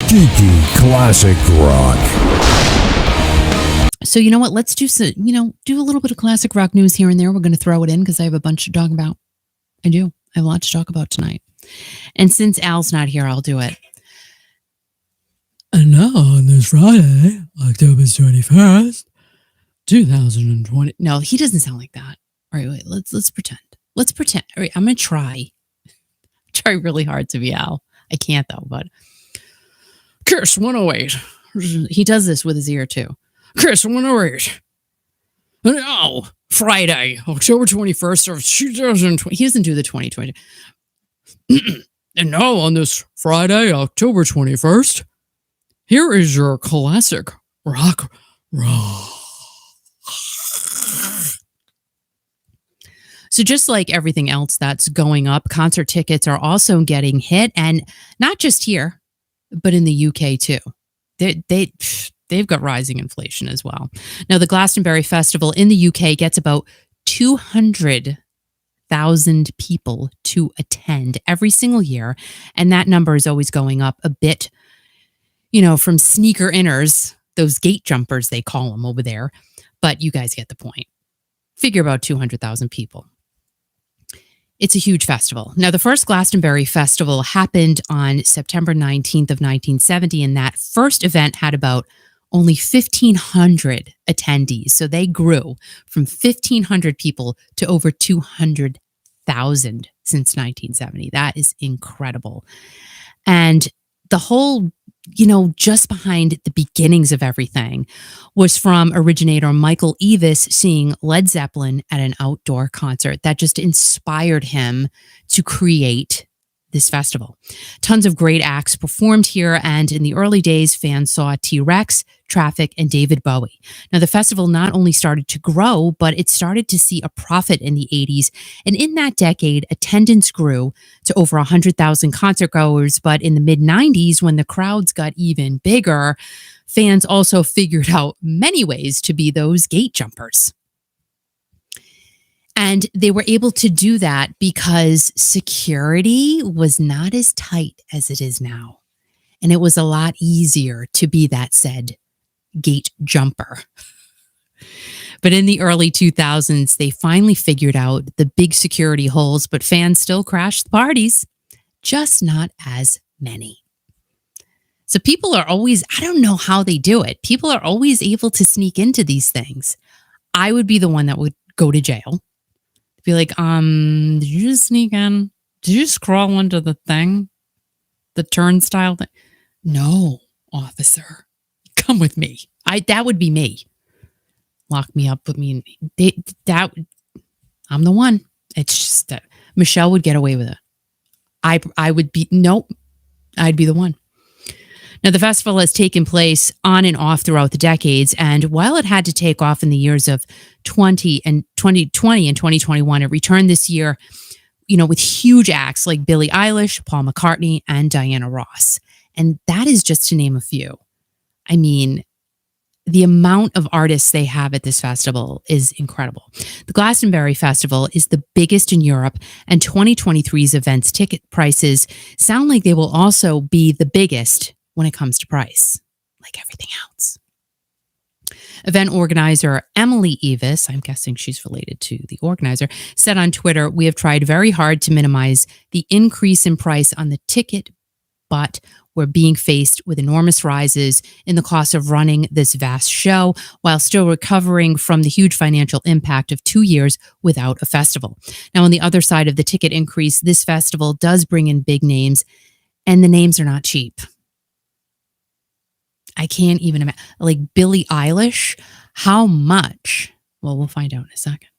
Kiki Classic Rock. So you know what? Let's do some, do a little bit of classic rock news here and there. We're going to throw it in because I have a bunch to talk about. I do. I have a lot to talk about tonight. And since Al's not here, I'll do it. And now on this Friday, October 21st, 2020. No, he doesn't sound like that. All right, wait. Let's pretend. Let's pretend. All right, I'm going to try really hard to be Al. I can't though, but Kiss 108. He does this with his ear too. Kiss 108. And now, Friday, October 21st of 2020. He doesn't do the 2020. And now on this Friday, October 21st, here is your classic rock. So just like everything else that's going up, concert tickets are also getting hit, and not just here, but in the UK too. They've got rising inflation as well. Now, the Glastonbury Festival in the UK gets about 200,000 people to attend every single year, and that number is always going up a bit, from sneaker inners, those gate jumpers they call them over there, but you guys get the point. Figure about 200,000 people. It's a huge festival. Now, the first Glastonbury Festival happened on September 19th of 1970, and that first event had about only 1,500 attendees. So they grew from 1,500 people to over 200,000 since 1970. That is incredible. And the whole, just behind the beginnings of everything was from originator Michael Eavis seeing Led Zeppelin at an outdoor concert that just inspired him to create this festival. Tons of great acts performed here, and in the early days, fans saw T-Rex, Traffic, and David Bowie. Now, the festival not only started to grow, but it started to see a profit in the 80s, and in that decade, attendance grew to over 100,000 concertgoers, but in the mid-90s, when the crowds got even bigger, fans also figured out many ways to be those gate jumpers. And they were able to do that because security was not as tight as it is now. And it was a lot easier to be that said gate jumper. But in the early 2000s, they finally figured out the big security holes, but fans still crashed the parties, just not as many. So people are always, I don't know how they do it. People are always able to sneak into these things. I would be the one that would go to jail. Be like, did you just sneak in? Did you just crawl into the thing? The turnstile thing? No, officer. Come with me. That would be me. Lock me up with me. I'm the one. It's just that Michelle would get away with it. I would be, nope. I'd be the one. Now, the festival has taken place on and off throughout the decades, and while it had to take off in the years of 2020 and 2021, it returned this year, with huge acts like Billie Eilish, Paul McCartney, and Diana Ross. And that is just to name a few. I mean, the amount of artists they have at this festival is incredible. The Glastonbury Festival is the biggest in Europe, and 2023's events ticket prices sound like they will also be the biggest when it comes to price, like everything else. Event organizer Emily Eavis, I'm guessing she's related to the organizer, said on Twitter, "We have tried very hard to minimize the increase in price on the ticket, but we're being faced with enormous rises in the cost of running this vast show while still recovering from the huge financial impact of 2 years without a festival." Now, on the other side of the ticket increase, this festival does bring in big names, and the names are not cheap. I can't even imagine. Like Billie Eilish, how much? Well, we'll find out in a second.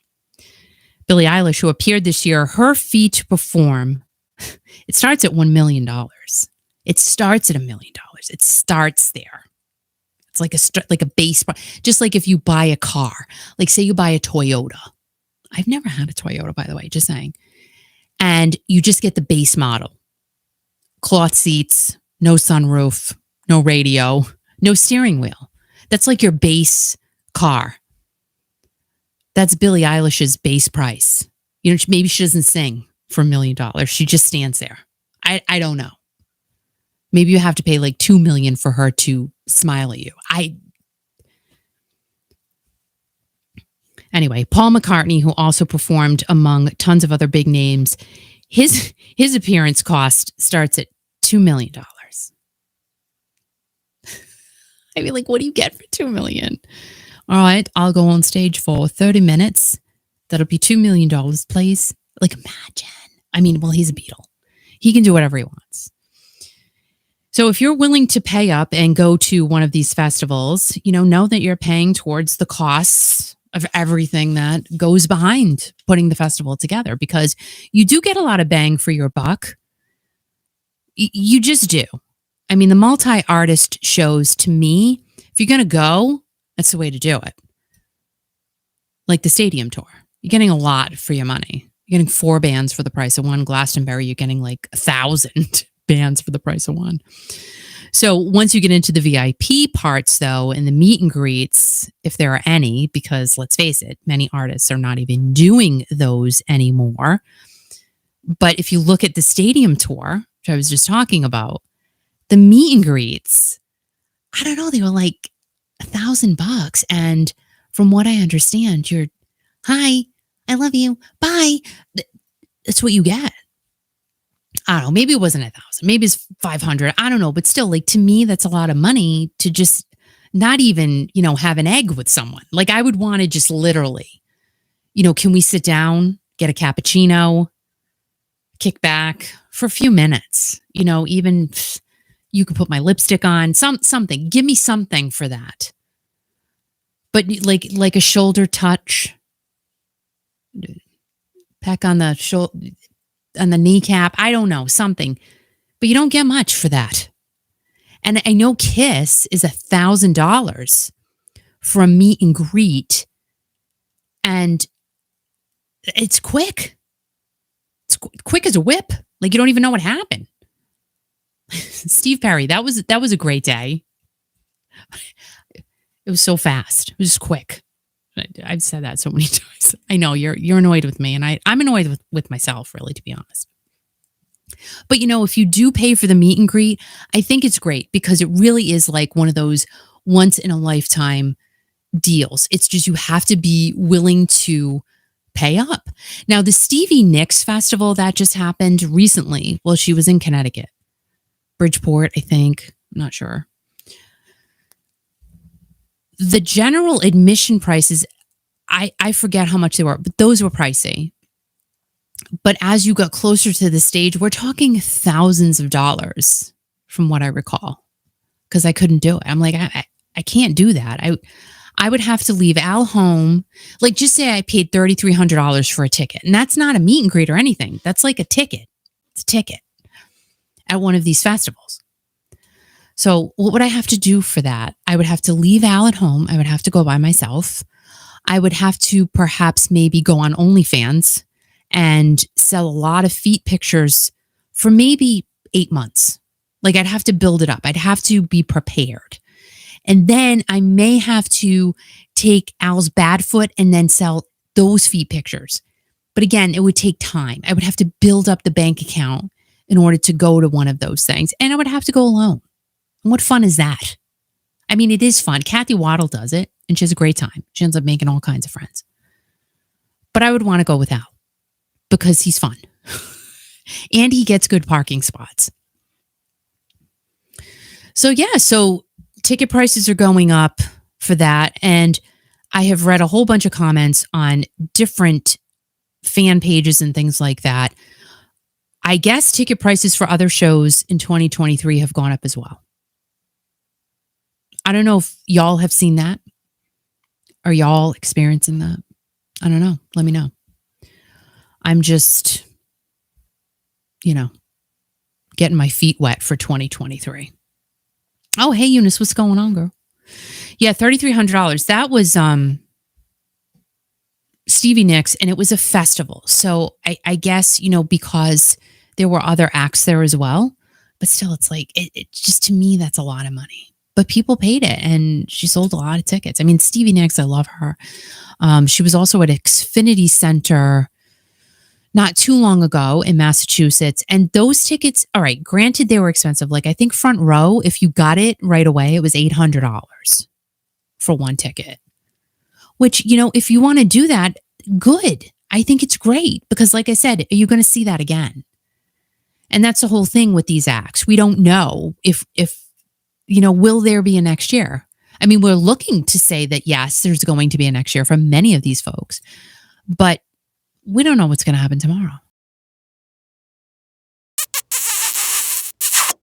Billie Eilish, who appeared this year, her fee to perform, it starts at $1 million. It starts at $1 million. It starts there. It's like a base, just like if you buy a car, like say you buy a Toyota. I've never had a Toyota, by the way, just saying. And you just get the base model. Cloth seats, no sunroof, no radio, no steering wheel. That's like your base car. That's Billie Eilish's base price. Maybe she doesn't sing for $1 million. She just stands there. I don't know. Maybe you have to pay like $2 million for her to smile at you. Anyway, Paul McCartney, who also performed among tons of other big names, his appearance cost starts at $2 million. I mean, like, what do you get for $2 million? All right, I'll go on stage for 30 minutes. That'll be $2 million, please. Like, imagine. I mean, well, he's a Beatle. He can do whatever he wants. So if you're willing to pay up and go to one of these festivals, know that you're paying towards the costs of everything that goes behind putting the festival together, because you do get a lot of bang for your buck. You just do. I mean, the multi-artist shows, to me, if you're going to go, that's the way to do it. Like the stadium tour. You're getting a lot for your money. You're getting 4 bands for the price of one. Glastonbury, you're getting like 1,000 bands for the price of one. So once you get into the VIP parts, though, and the meet and greets, if there are any, because let's face it, many artists are not even doing those anymore. But if you look at the stadium tour, which I was just talking about, the meet and greets, I don't know, they were like $1,000. And from what I understand, you're, hi, I love you, bye. That's what you get. I don't know, maybe it wasn't 1,000, maybe it's 500. I don't know, but still, like, to me, that's a lot of money to just not even, have an egg with someone. Like, I would want to just literally, can we sit down, get a cappuccino, kick back for a few minutes, even you could put my lipstick on, something. Give me something for that. But like a shoulder touch, peck on the shoulder, on the kneecap. I don't know, something. But you don't get much for that. And I know Kiss is $1,000 for a meet and greet, and it's quick. It's quick as a whip. Like, you don't even know what happened. Steve Perry, that was a great day. It was so fast. It was just quick. I've said that so many times. I know you're annoyed with me, and I'm annoyed with myself, really, to be honest. But if you do pay for the meet and greet, I think it's great, because it really is like one of those once in a lifetime deals. It's just, you have to be willing to pay up. Now, the Stevie Nicks festival that just happened recently, well, she was in Connecticut. Bridgeport, I think. I'm not sure. The general admission prices, I forget how much they were, but those were pricey. But as you got closer to the stage, we're talking thousands of dollars from what I recall, because I couldn't do it. I'm like, I can't do that. I would have to leave Al home. Like, just say I paid $3,300 for a ticket, and that's not a meet and greet or anything. That's like a ticket. It's a ticket at one of these festivals. So what would I have to do for that? I would have to leave Al at home. I would have to go by myself. I would have to perhaps maybe go on OnlyFans and sell a lot of feet pictures for maybe 8 months. Like, I'd have to build it up. I'd have to be prepared. And then I may have to take Al's bad foot and then sell those feet pictures. But again, it would take time. I would have to build up the bank account in order to go to one of those things. And I would have to go alone. And what fun is that? I mean, it is fun. Kathy Waddle does it, and she has a great time. She ends up making all kinds of friends. But I would want to go with Al, because he's fun. And he gets good parking spots. So yeah, so ticket prices are going up for that. And I have read a whole bunch of comments on different fan pages and things like that. I guess ticket prices for other shows in 2023 have gone up as well. I don't know if y'all have seen that. Are y'all experiencing that? I don't know. Let me know. I'm just, getting my feet wet for 2023. Oh, hey, Eunice, what's going on, girl? Yeah, $3,300. That was Stevie Nicks, and it was a festival. So I guess, because there were other acts there as well. But still, it's like, it just, to me, that's a lot of money. But people paid it, and she sold a lot of tickets. I mean, Stevie Nicks, I love her. She was also at Xfinity Center not too long ago in Massachusetts. And those tickets, all right, granted, they were expensive. Like I think front row, if you got it right away, it was $800 for one ticket, which, if you want to do that, good. I think it's great because like I said, you're going to see that again. And that's the whole thing with these acts. We don't know if will there be a next year? I mean, we're looking to say that, yes, there's going to be a next year from many of these folks, but we don't know what's going to happen tomorrow.